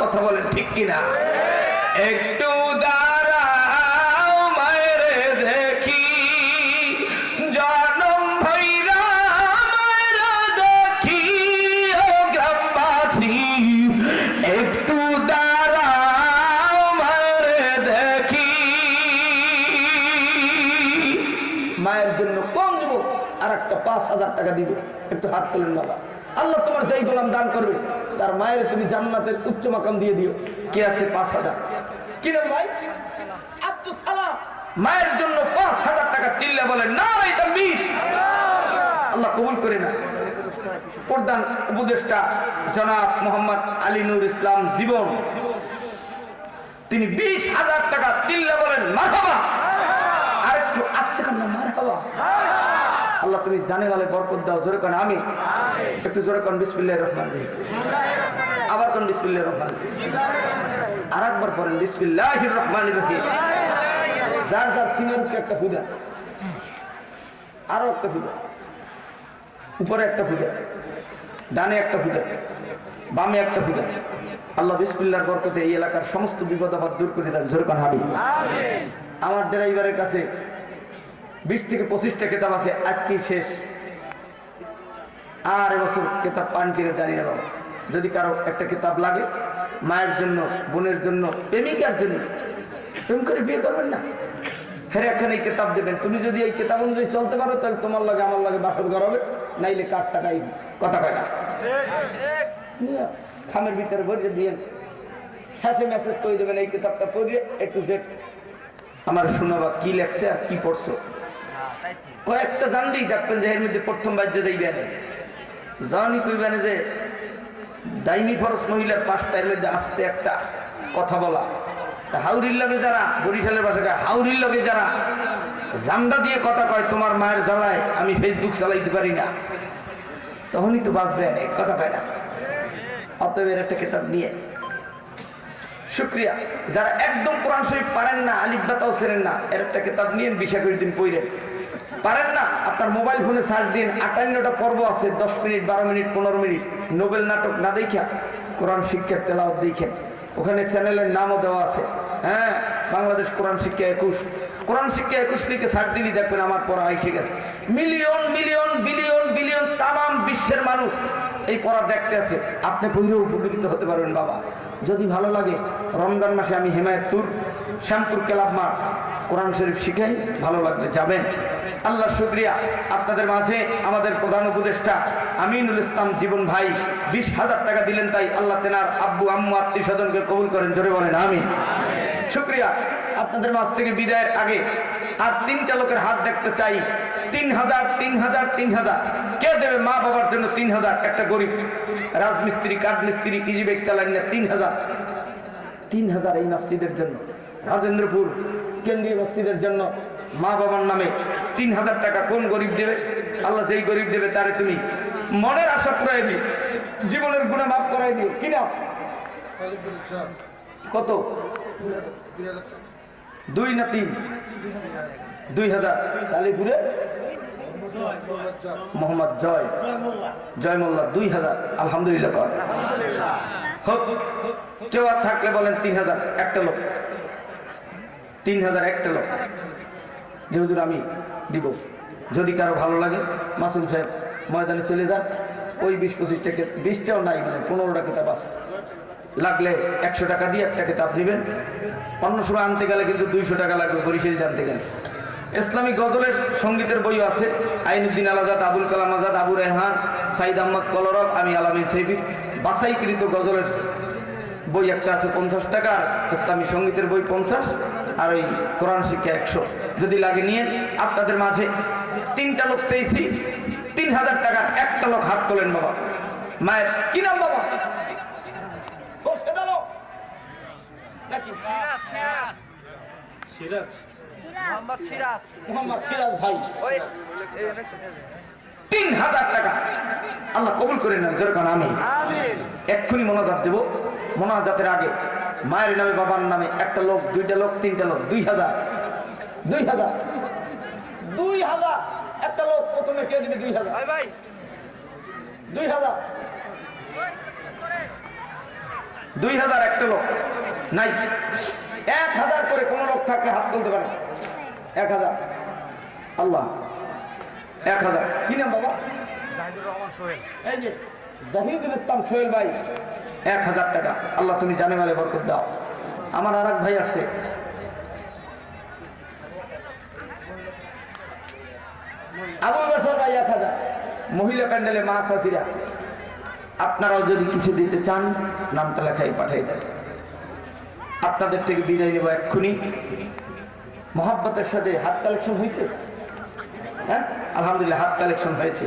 কথা বলেন ঠিক কিনা? একটু দাঁড়াও মায়ের দেখি, জনম ভৈরা মায়ের দেখি, ও গ্রামবাসী একটু দাঁড়াও মায়ের দেখি। মায়ের জন্য কোন যুবক আর একটা 5,000 টাকা দিবে? একটু হাত তোলেন বাবা। আল্লাহ তোমার যেই গোলাম দান করবে তার মায়ের তুমি জান্নাতের উচ্চ মাকাম দিয়ে দিও। কে আছে 5,000? কি নাম ভাই? আব্দুল সালাম। মায়ের জন্য 5,000 টাকা চিল্লা বলেন নারে তাকবীর। আল্লাহ কবুল করে না। প্রধান উপদেষ্টা জনাব মোহাম্মদ আলী নূর ইসলাম জীবন, তিনি 20,000 টাকা চিল্লা বলেন মারহাবা। আর একটু আস্তে কান্না মারহাবা। আল্লাহ তুমি জানে বলে বরকত দাও। জোরে কোন আমি, একটু জোরে কোন বিসমিল্লাহির রহমানির রহিম। আবার কোন বিসমিল্লাহির রহমানির রহিম। আর একবার পড়েন বিসমিল্লাহির রহমানির রহিম। যার যার সিনের একটা ফুদা, আরো একটা ফুদা, উপরে একটা ফুদা, ডানে একটা ফুদা, বামে একটা ফুদা। আল্লাহ বিসমিল্লাহর বরকতে এই এলাকার সমস্ত বিপদ আপদ দূর করে দেন। জোরে কোন আমিন। আমার ড্রাইভারের কাছে 20 থেকে 25টা কিতাব আছে, আজকে শেষ। আর এবছর কিতাব পান কিনে জানি না বাবা। যদি কারো একটা কিতাব লাগে মায়ের জন্য, বোনের জন্য, প্রেমিকার জন্য, প্রেম করে বিয়ে করবেন না, হ্যাঁ এখানে এই কিতাব দেবেন। তুমি যদি এই কিতাব অনুযায়ী চলতে পারো তাহলে তোমার লাগে আমার লাগে বাসর ঘর হবে, নাইলে কাজ টাকাই কথা কয় না। খামের ভিতরে ভরিয়ে দিয়ে সাথে মেসেজ করে দেবেন এই কিতাবটা পড়িয়ে একটু জেট আমার শোনাবা কি লেখছে আর কি পড়ছো। কয়েকটা জানলেই দেখবেন যে এর মধ্যে প্রথম বাজ্য দেইবে জানি কইবেন যে দাইনি ফরজ মহিলার 5টা এর মধ্যে আসতে একটা কথা বলা। হাউরির লগে যারা, বরিশালের ভাষায় হাউরির লগে যারা জামদা দিয়ে কথা কয় তোমার মায়ের জ্বালায় আমি ফেসবুক চালাইতে পারি না, তখনই তো বাঁচবে কথা কয় না। অতএব এর একটা কিতাব নিয়ে শুক্রিয়া। যারা একদম কোরআন শরীফ পারেন না, আলিফ বাতাও ছেড়েন না, এর একটা কিতাব নিয়ে 20 দিন পড়েন। পারেন না আপনার মোবাইল ফোনে সার্চ দিন, 58টা পর্ব আছে, 10 মিনিট 12 মিনিট 15 মিনিট। নোবেল নাটক না দেখা কোরআন শিক্ষার তেলাওয়াত দেখেন, ওখানে চ্যানেলের নামও দেওয়া আছে। হ্যাঁ, বাংলাদেশ কোরআন শিক্ষা 21, কোরআন শিক্ষা 21 লিখে সার্চ দিনই দেখবেন আমার পড়া এসে গেছে। মিলিয়ন মিলিয়ন বিলিয়ন বিলিয়ন তাম বিশ্বের মানুষ এই পড়া দেখতে আছে। আপনি পড়েও উপকৃত হতে পারবেন বাবা। যদি ভালো লাগে রমজান মাসে আমি হেমায়তপুর শ্যামপুর ক্লাব মাঠ কোরআন শরীফ শিখাই, ভালো লাগলে যাবেন। আল্লাহ শুকরিয়া, আপনাদের মাঝে আমাদের প্রধান উপদেষ্টা আমিনুল ইসলাম জীবন ভাই 20,000 টাকা দিলেন, তাই আল্লাহ তেনার আব্বু আম্মু আত্মীয় স্বজনকে কবুল করেন। জোরে বলেন আমিন। শুকরিয়া। আপনাদের মাঝ থেকে বিদায়ের আগে আর 3টা লোকের হাত দেখতে চাই। 3,000 3,000 3,000 কে দেবে মা বাবার জন্য? 3,000। একটা গরিব রাজমিস্ত্রি, কাঠমিস্ত্রি, ইজি ব্যাগ চালান না, 3,000 3,000 এই মসজিদের জন্য, রাজেন্দ্রপুর কেন্দ্রীয় মসজিদের জন্য মা বাবার নামে 3,000 টাকা। কোন গরিব দেবে? আল্লাহ যেই গরিব দেবে তারে তুমি মনের আশা করাই দিও, জীবনের গুণা মাফ করাই দিও। কি নাম? কত? 2 না 3? 2,000। কালীপুরে মোহাম্মদ জয় মোল্লা 2,000। আলহামদুলিল্লাহ। হোক। কেউ আর থাকলে বলেন 3,000। একটা লোক 3,000 একটা লোক। যে হুজুর আমি দিব, যদি কারো ভালো লাগে মাসুম সাহেব ময়দানে চলে যান, ওই 20-25 টাকা, 20টাও নাই, মানে 15টা কিতাব আছে, লাগলে 100 টাকা দিয়ে একটা কিতাব নেবেন। অন্য সময় আনতে গেলে কিন্তু 200 টাকা লাগবে, বরিশাল জানতে গেলে। ইসলামিক গজলের সঙ্গীতের বই আছে, আইনুদ্দিন আল আজাদ, আবুল কালাম আজাদ, আবু রেহান, সাইদ আহমদ কলরব, আমি আলামিন সৈফি বাছাইকৃত গজলের বই একটা আছে 50 টাকা, ইসলামী সঙ্গীতের বই 50, আর ওই কোরআন শিক্ষা 100। যদি লাগে নিয়ে। আপনাদের মাঝে 3টা লোক চেয়েছি, 3,000 টাকার একটা লোক হাত তোলেন বাবা। মায়ের কি নাম বাবা? মোহাম্মদ সিরাজ ভাই 3,000 টাকা আল্লাহ কবুল করে নেন। যেরকম আমি এক্ষুনি মোনাজাত দেব। মোনাজাতের আগে মায়ের নামে, বাবার নামে একটা লোক, 2টা লোক, 3টা লোক, 2,000 2,000 2,000 একটা লোক। প্রথমে কে দিবে? 2,000 2,000 2000 একটা লোক নাই। 1000 করে কোন লোক থাকলে হাত তুলতে পারে? 1000। আল্লাহ 1000। কি নাম বাবা? জাহিদুর রহমান সোহেল। এই যে জাহিদুল ইসলাম সোহেল ভাই, 1000 টাকা। আল্লাহ তুমি জানে মালে বরকত দাও। আমার আর এক ভাই আসছে, আবুল বসর ভাই, 1000। মহিলা প্যান্ডেলে মা শাশিরা, আপনারাও যদি কিছু দিতে চান নামটা লেখাই পাঠিয়ে দেন। আপনাদের থেকে বিদায় নেব এক্ষুনি। মহাব্বতের সাথে হাত কালেকশন হয়েছে? হ্যাঁ আলহামদুলিল্লাহ, হাত কালেকশন হয়েছে।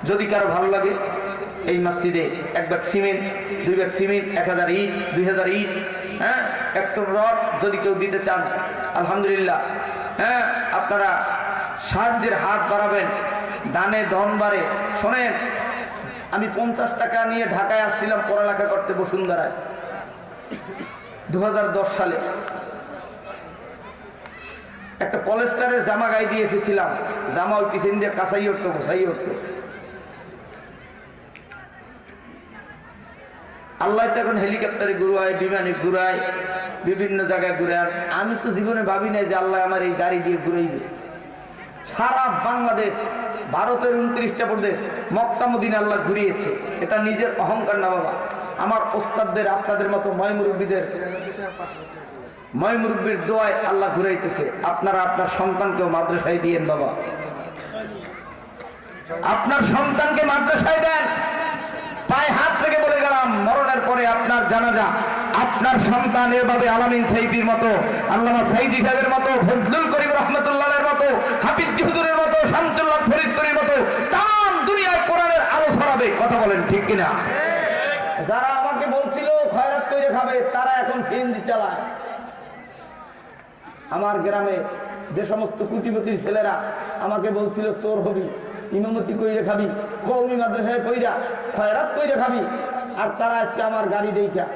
যদি কারো ভালো লাগে এই মসজিদে 1 ব্যাগ সিমেন্ট, 2 ব্যাগ সিমেন্ট, 1000 ইট, 2000 ইট, হ্যাঁ, 1 টন রড যদি কেউ দিতে চান আলহামদুলিল্লাহ, হ্যাঁ, আপনারা সাহায্যের হাত বাড়াবেন, দানে ধন বাড়ে। শোনেন, আমি 50 টাকা নিয়ে ঢাকায় আসছিলাম পড়ালেখা করতে বসুন্ধরায় 2010 সালে। একটা পলেস্টারের জামা গায়ে দিয়ে এসেছিলাম, জামা ওই পিছন দিয়ে কাঁচাই উঠতো, ঘষাই উঠতো। আল্লাহ তো এখন হেলিকপ্টারে ঘুরায়, বিমানে ঘুরায়, বিভিন্ন জায়গায় ঘুরায়। আমি তো জীবনে ভাবি নাই যে আল্লাহ আমার এই গাড়ি দিয়ে ঘুরাইবে। সারা বাংলাদেশ, ভারতের 29টা প্রদেশ, মক্কা মদিনা আল্লাহ ঘুরিয়েছে। এটা নিজের অহংকার না বাবা, আমার ওস্তাদদের, আপনাদের মতো ময়মুরব্বীদের, ময়মুরব্বীর দোয়ায় আল্লাহ ঘুরাইতেছে। আপনারা আপনার সন্তানকেও মাদ্রাসায় দিয়েন বাবা, আপনার সন্তানকে মাদ্রাসায় দেন। পায়ে হাত থেকে বলে গেলাম, মরণের পরে আপনার জানাজা আপনার সন্তান এভাবে আলামিন সাইদির মতো, আল্লামা সাইদি সাহেবের মতো, ফজলুল করিম রহমতুল্লাহের মতো, হাফিজ হুজুরের মতো, শামসুল্লাহ ফরিদপুরের মতো তাম দুনিয়ায় কোরআনের আলো ছড়াবে। কথা বলেন ঠিক কিনা? যারা আমাকে বলছিল খয়রাত করে খাবে, তারা এখন সিএনজি চালায়। আমার গ্রামে যে সমস্ত কুটিপতির ছেলেরা আমাকে বলছিল চোর হবি, ইমামতি কইরে খাবি, কওমি মাদ্রাসায় কইরা খয়রাত কইরে খাবি, আর তারা আজকে আমার গাড়ি দেখা,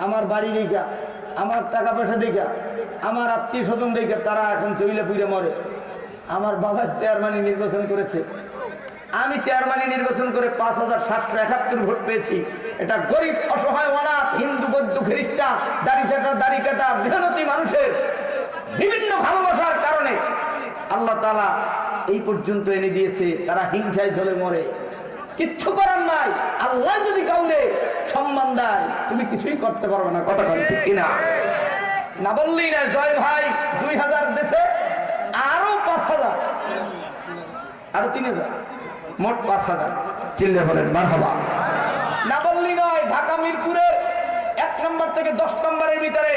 আমার বাড়ি দেখা, আমার টাকা পয়সা দেখা, আমার আত্মীয় স্বজন দেখা তারা এখন চইলে পুইরে মরে। আমার বাবা চেয়ারম্যানই নির্বাচন করেছে, আমি চেয়ারম্যানই নির্বাচন করে 5771 ভোট পেয়েছি। এটা গরিব, অসহায়, অনাথ, হিন্দু, বৌদ্ধ, খ্রিস্টান, দাড়ি কাটা মেহনতি মানুষের বিভিন্ন ভালোবাসার কারণে আল্লাহ তাআলা এই পর্যন্ত এনে দিয়েছে। তারা হিংসায় জ্বলে মরে, কিচ্ছু করার নাই। আল্লাহ যদি কাউরে সম্মান দেয় তুমি কিছুই করতে পারবে না। কথা বল ঠিক কিনা? না বললেই না। জয় ভাই 2000 দেশে, আরো 5000, আরো 3000, মোট 5000। চিল্লে বলেন মারহাবা। না বললেই নয়। ঢাকা মিরপুরের 1 নম্বর থেকে 10 নম্বরের ভিতরে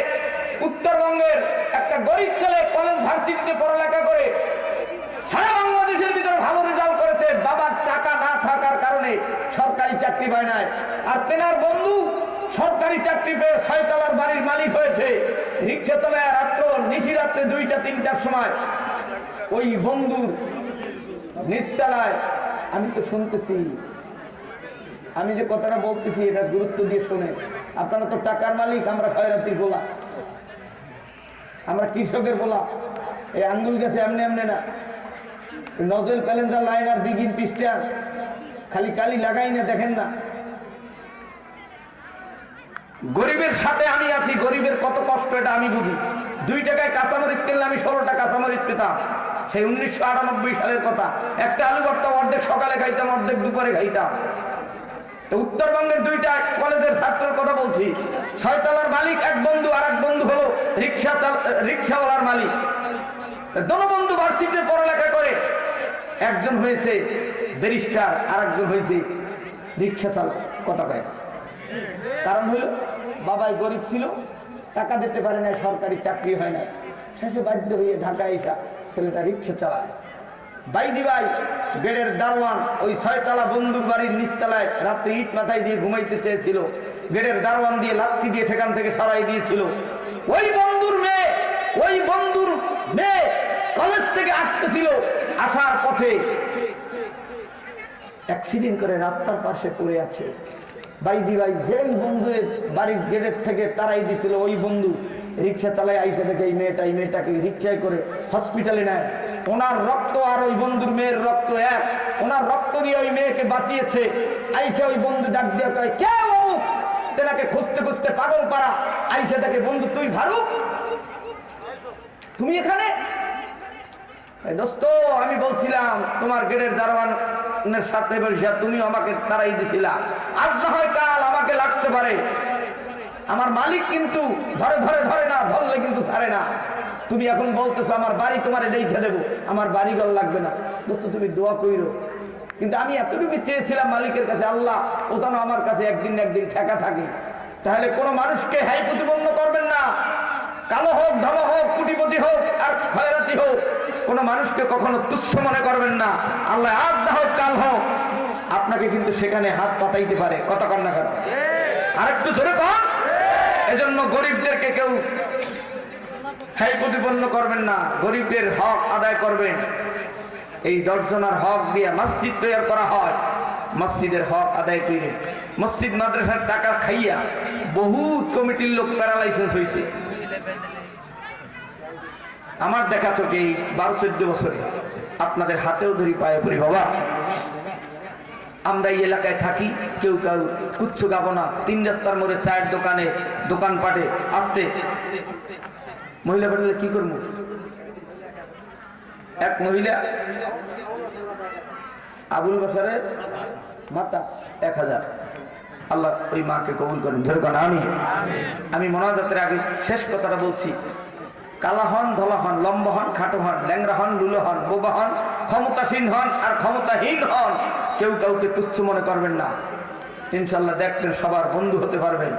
উত্তরবঙ্গের একটা গরিব ছেলে কলেজ ভার্সিটিতে পড়ালেখা করে সারা বাংলাদেশের ভিতরে ভালো রেজাল্ট করেছে। বাবার টাকা না থাকার কারণে সরকারি চাকরি পায় নাই, আর তেনার বন্ধু সরকারি চাকরি পেয়ে 6 তলার বাড়ির মালিক হয়েছে। রিক্সা চালায় রাত্র, নিশিরাত্রে 2টা 3টার সময় ওই বন্ধুর নিচতলায়, আমি তো শুনতেছি, আমি যে কথাটা বলতেছি এটা গুরুত্ব দিয়ে শোনে। আপনারা তো টাকার মালিক, আমরা খয়রাতির গোলা, আমরা কৃষকের গোলা। এই আঙ্গুল গেছে এমনি এমনি না, নজল প্যালেন্ডার লাইনার বিগিন পিস্টার খালি কালি লাগাই না, দেখেন না। গরিবের সাথে আমি আছি, গরিবের কত কষ্ট এটা আমি বুঝি। 2 টাকায় কাঁচামরিচ কিনলে আমি 16টা কাঁচামরিচ পেতাম, সেই 1998 সালের কথা। একটা আলু ভর্তা অর্ধেক সকালে খাইতাম, অর্ধেক দুপুরে খাইতাম। উত্তরবঙ্গের 2টা কলেজের ছাত্রের কথা বলছি। 6 তলার মালিক এক বন্ধু, আর এক বন্ধু হলো রিক্সাওয়ালার মালিক। দোনো বন্ধু ভার্সিটিতে পড়ালেখা করে, একজন হয়েছে ব্যারিস্টার, আর একজন হয়েছে রিক্সা চালক। কথা কয় কারণ হইল বাবাই গরিব ছিল, টাকা দিতে পারে না, সরকারি চাকরি হয় না, শেষে বাধ্য হয়ে ঢাকায় এসা ছেলেটা রিক্সা চালায়। বাইদি ভাই গেটের দারোয়ান, ওই 6 তলা বন্ধুর বাড়ির নিচতলায় রাত্রে ইট মাথায় দিয়ে ঘুমাইতে চেয়েছিল, গেটের দারোয়ান দিয়ে লাথি দিয়ে সেখান থেকে সরাই দিয়েছিল। ওই বন্ধুর মেয়ে কলেজ থেকে আসতেছিল, আসার পথে অ্যাক্সিডেন্ট করে রাস্তার পাশে পড়ে আছে। বাইদি ভাই যেই বন্ধুর বাড়ির গেটের থেকে তারাই দিয়েছিল, ওই বন্ধু রিক্সা চালায় আইসা দেখে এই মেয়েটাকে রিক্সায় করে হসপিটালে নেয়। ওনার রক্ত আর ওই বন্ধুর মেয়ের রক্ত এক, ওনার রক্ত দিয়ে ওই মেয়েকে বাঁচিয়েছে। আইসা ওই বন্ধু ডাক দিয়ে কয়, কে ও? তেনাকে খুঁজতে খুঁজতে পাগল পাড়া আইসা দেখে, বন্ধু তুই ফারুক, তুমি এখানে? দোস্ত আমি বলছিলাম তোমার গেটের দারোয়ানের সাথে বসে তুমি আমাকে তাড়াই দিছিলা, আজ না হয় কাল আমাকে লাগতে পারে। আমার মালিক কিন্তু ধরে ধরে ধরে না, ধরলে কিন্তু ছাড়ে না। তুমি এখন বলতেছো আমার বাড়ি তোমার রেখে দেবো, আমার বাড়ি ঘর লাগবে না। দোস্ত তুমি দোয়া কইরো। কিন্তু আমি এতটুকু চেয়েছিলাম মালিকের কাছে, আল্লাহ ও যেন আমার কাছে একদিন না একদিন ঠেকা থাকে। তাহলে কোনো মানুষকে হাই প্রতিপন্ন করবেন না, কালো হোক, ধমা হোক, কোটিপতি হোক আর খয়রাতি হোক, কোনো মানুষকে কখনো তুচ্ছ মনে করবেন না। আল্লাহ আজ না হোক কাল হোক আপনাকে কিন্তু সেখানে হাত পাতাইতে পারে। কথা কন না কেন? আরেকটু জোরে কন। এজন্য গরিবদেরকে কেউ হাই প্রতিপন্ন করবেন না, গরিবদের হক আদায় করবেন। এই 10 জনের হক দিয়ে মসজিদ তৈরি করা হয়, মসজিদের হক আদায় করে মসজিদ মাদ্রাসার টাকা খাইয়া বহু কমিটির লোক প্যারালাইসিস হয়েছে। আমার দেখা চোখে এই 12-14 বছরে আপনাদের হাতেও ধরি পায়ে পড়ি, বাবা আমরা এই এলাকায় থাকি, কেউ কেউ কুচ্ছু গাবো না। 3 রাস্তার মোড়ে চায়ের দোকানে দোকানপাটে আসতে মহিলা পাঠালে কি করবো? এক মহিলা আবুল বাসারের মাতা 1000। আল্লাহ ওই মাকে কবুল করেন। ধরুন আমি মোনাজাতের আগে শেষ কথাটা বলছি, কালা হন, ধলা হন, লম্বা হন, খাটো হন, ল্যাংরা হন, লুলো হন, বোবা হন, ক্ষমতাসীন হন আর ক্ষমতাহীন হন, কেউ কাউকে তুচ্ছ মনে করবেন না। ইনশাল্লাহ দেখবেন সবার বন্ধু হতে পারবেন।